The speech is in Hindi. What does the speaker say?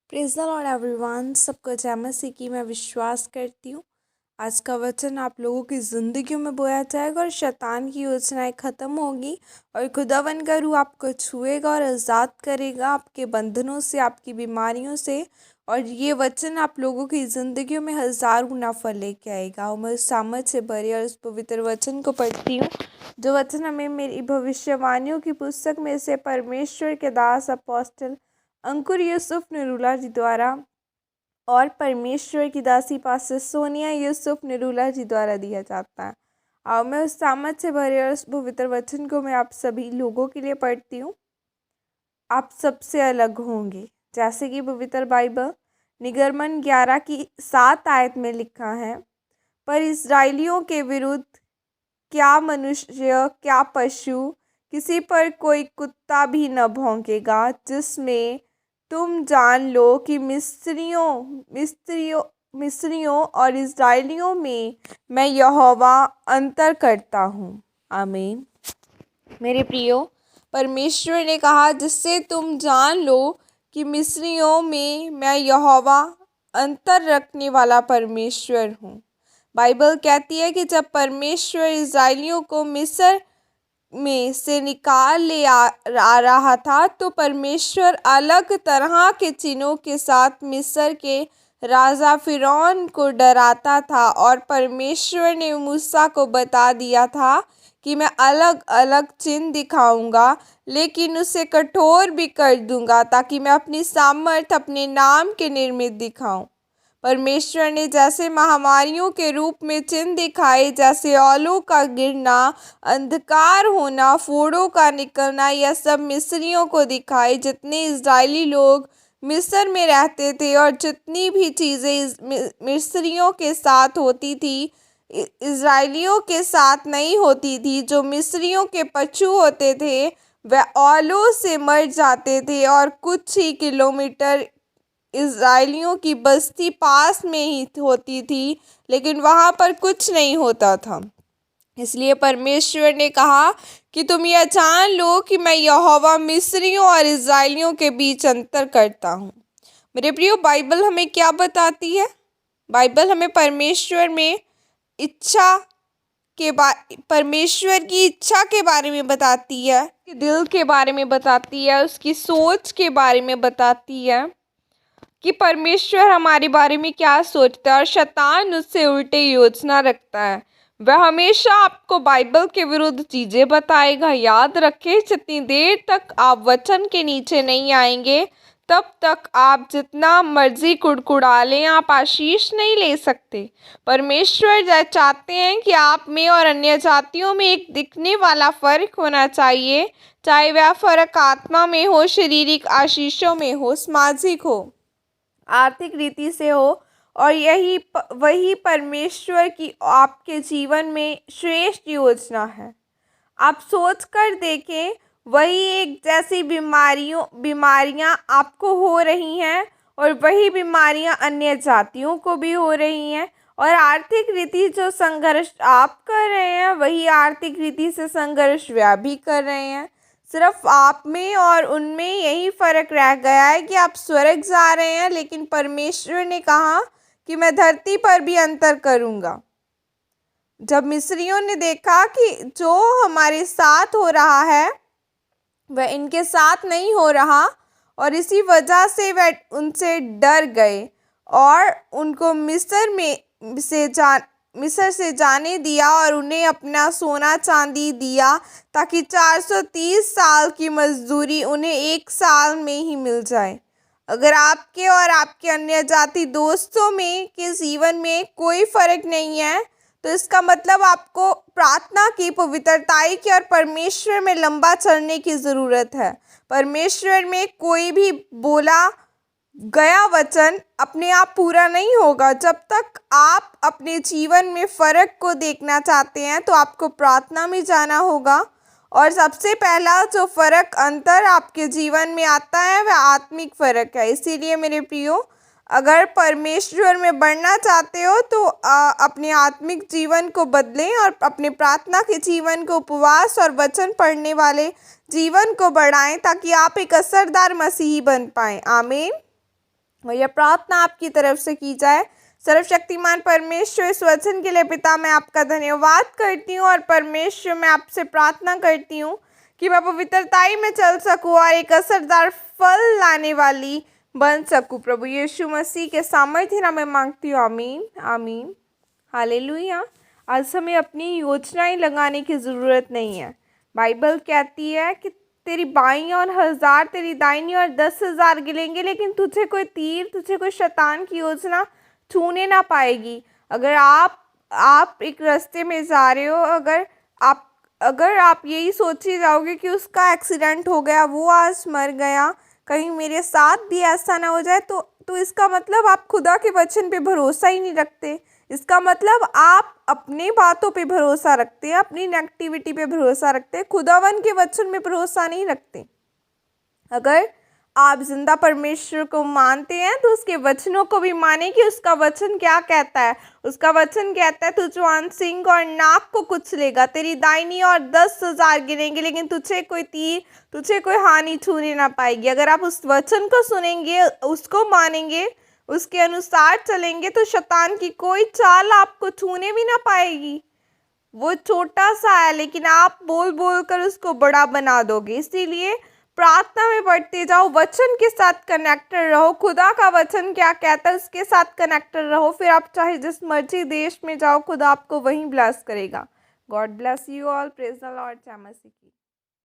Praise the Lord everyone. सबको जय मसीह की मैं विश्वास करती हूँ। आज का वचन आप लोगों की ज़िंदगियों में बोया जाएगा और शैतान की योजनाएं ख़त्म होगी और खुदावन का रूह आपको छुएगा और आज़ाद करेगा आपके बंधनों से, आपकी बीमारियों से। और ये वचन आप लोगों की ज़िंदगियों में 1000 गुना फल लेके आएगा। और मैं उस सामर्थ से भरी और उस पवित्र वचन को पढ़ती हूँ, जो वचन हमें मेरी भविष्यवाणियों की पुस्तक में से परमेश्वर के दास अपोस्टल अंकुर यूसुफ निरूला जी द्वारा और परमेश्वर की दासी पास्टर सोनिया यूसुफ निरूला जी द्वारा दिया जाता है। और मैं उस सामर्थ से भरे और उस पवित्र वचन को मैं आप सभी लोगों के लिए पढ़ती हूँ। आप सबसे अलग होंगे, जैसे कि पवित्र बाइबल निगर्मन 11 की 7 आयत में लिखा है, पर इस्राएलियों के विरुद्ध क्या मनुष्य क्या पशु, किसी पर कोई कुत्ता भी न भौंकेगा, जिसमें तुम जान लो कि मिस्रियों और इस्राएलियों में मैं यहोवा अंतर करता हूँ। आमीन। मेरे प्रियो, परमेश्वर ने कहा जिससे तुम जान लो कि मिस्रियों में मैं यहोवा अंतर रखने वाला परमेश्वर हूँ। बाइबल कहती है कि जब परमेश्वर इस्राएलियों को मिस्र में से निकाल ले आ रहा था, तो परमेश्वर अलग तरह के चिन्हों के साथ मिस्र के राजा फिरौन को डराता था। और परमेश्वर ने मूसा को बता दिया था कि मैं अलग अलग चिन्ह दिखाऊंगा, लेकिन उसे कठोर भी कर दूंगा, ताकि मैं अपनी सामर्थ अपने नाम के निर्मित दिखाऊं। परमेश्वर ने जैसे महामारियों के रूप में चिन्ह दिखाए, जैसे ओलों का गिरना, अंधकार होना, फोड़ों का निकलना, यह सब मिस्रियों को दिखाए। जितने इजरायली लोग मिस्र में रहते थे और जितनी भी चीज़ें मिस्रियों के साथ होती थी, इजरायलियों के साथ नहीं होती थी। जो मिस्रियों के पशु होते थे वह ओलों से मर जाते थे, और कुछ ही किलोमीटर इजरायलियों की बस्ती पास में ही होती थी, लेकिन वहाँ पर कुछ नहीं होता था। इसलिए परमेश्वर ने कहा कि तुम यह जान लो कि मैं यहोवा मिस्रियों और इजरायलियों के बीच अंतर करता हूँ। मेरे प्रियो, बाइबल हमें क्या बताती है? बाइबल हमें परमेश्वर की इच्छा के बारे में बताती है, दिल के बारे में बताती है, उसकी सोच के बारे में बताती है कि परमेश्वर हमारे बारे में क्या सोचता है। और शैतान उससे उल्टे योजना रखता है। वह हमेशा आपको बाइबल के विरुद्ध चीज़ें बताएगा। याद रखें, जितनी देर तक आप वचन के नीचे नहीं आएंगे, तब तक आप जितना मर्जी कुड़कुड़ा लें, आप आशीष नहीं ले सकते। परमेश्वर चाहते हैं कि आप में और अन्य जातियों में एक दिखने वाला फ़र्क होना चाहिए, चाहे वह फ़र्क आत्मा में हो, शारीरिक आशीषों में हो, सामाजिक हो, आर्थिक रीति से हो। और वही परमेश्वर की आपके जीवन में श्रेष्ठ योजना है। आप सोच कर देखें, वही एक जैसी बीमारियां आपको हो रही हैं, और वही बीमारियां अन्य जातियों को भी हो रही हैं। और आर्थिक रीति जो संघर्ष आप कर रहे हैं, वही आर्थिक रीति से संघर्ष वह भी कर रहे हैं। सिर्फ आप में और उनमें यही फ़र्क रह गया है कि आप स्वर्ग जा रहे हैं, लेकिन परमेश्वर ने कहा कि मैं धरती पर भी अंतर करूँगा। जब मिस्रियों ने देखा कि जो हमारे साथ हो रहा है वह इनके साथ नहीं हो रहा, और इसी वजह से वह उनसे डर गए और उनको मिस्र से जाने दिया, और उन्हें अपना सोना चांदी दिया, ताकि 430 साल की मजदूरी उन्हें 1 साल में ही मिल जाए। अगर आपके और आपके अन्य जाति दोस्तों में के जीवन में कोई फ़र्क नहीं है, तो इसका मतलब आपको प्रार्थना की, पवित्रताई की और परमेश्वर में लंबा चलने की ज़रूरत है। परमेश्वर में कोई भी बोला गया वचन अपने आप पूरा नहीं होगा। जब तक आप अपने जीवन में फ़र्क को देखना चाहते हैं, तो आपको प्रार्थना में जाना होगा। और सबसे पहला जो फ़र्क अंतर आपके जीवन में आता है, वह आत्मिक फ़र्क है। इसीलिए मेरे प्रियो, अगर परमेश्वर में बढ़ना चाहते हो, तो अपने आत्मिक जीवन को बदलें और अपने प्रार्थना के जीवन को, उपवास और वचन पढ़ने वाले जीवन को बढ़ाएं, ताकि आप एक असरदार मसीही बन पाएं। आमीन। और यह प्रार्थना आपकी तरफ से की जाए। सर्वशक्तिमान परमेश्वर, इस वचन के लिए पिता मैं आपका धन्यवाद करती हूँ और परमेश्वर मैं आपसे प्रार्थना करती हूँ कि मैं पवित्रताई में चल सकूँ और एक असरदार फल लाने वाली बन सकूँ। प्रभु यीशु मसीह के सामर्थ्य नाम में मांगती हूँ, आमीन आमीन। हालेलुया। आज हमें अपनी योजनाएं लगाने की ज़रूरत नहीं है। बाइबल कहती है कि तेरी बाईं और 1000, तेरी दाहिनी और 10,000 गिलेंगे, लेकिन तुझे कोई तीर, तुझे कोई शैतान की योजना छूने ना पाएगी। अगर आप एक रास्ते में जा रहे हो, अगर आप यही सोचे जाओगे कि उसका एक्सीडेंट हो गया, वो आज मर गया, कहीं मेरे साथ भी ऐसा ना हो जाए, तो इसका मतलब आप खुदा के वचन पे भरोसा ही नहीं रखते। इसका मतलब आप अपनी बातों पे भरोसा रखते हैं, अपनी नेगेटिविटी पे भरोसा रखते हैं, खुदावन के वचन में भरोसा नहीं रखते। अगर आप जिंदा परमेश्वर को मानते हैं तो उसके वचनों को भी माने कि उसका वचन क्या कहता है। उसका वचन कहता है तू जवान सिंह और नाक को कुचलेगा, तेरी दाहिनी और 10,000 गिरेंगे, लेकिन तुझे कोई तीर, तुझे कोई हानि छूने ना पाएगी। अगर आप उस वचन को सुनेंगे, उसको मानेंगे, उसके अनुसार चलेंगे, तो शैतान की कोई चाल आपको छूने भी ना पाएगी। वो छोटा सा है, लेकिन आप बोल बोल कर उसको बड़ा बना दोगे। इसीलिए प्रार्थना में बढ़ते जाओ, वचन के साथ कनेक्टेड रहो। खुदा का वचन क्या कहता है उसके साथ कनेक्टेड रहो, फिर आप चाहे जिस मर्जी देश में जाओ, खुदा आपको वहीं ब्लेस करेगा। God bless you all. Praise the Lord. जय मसीह की।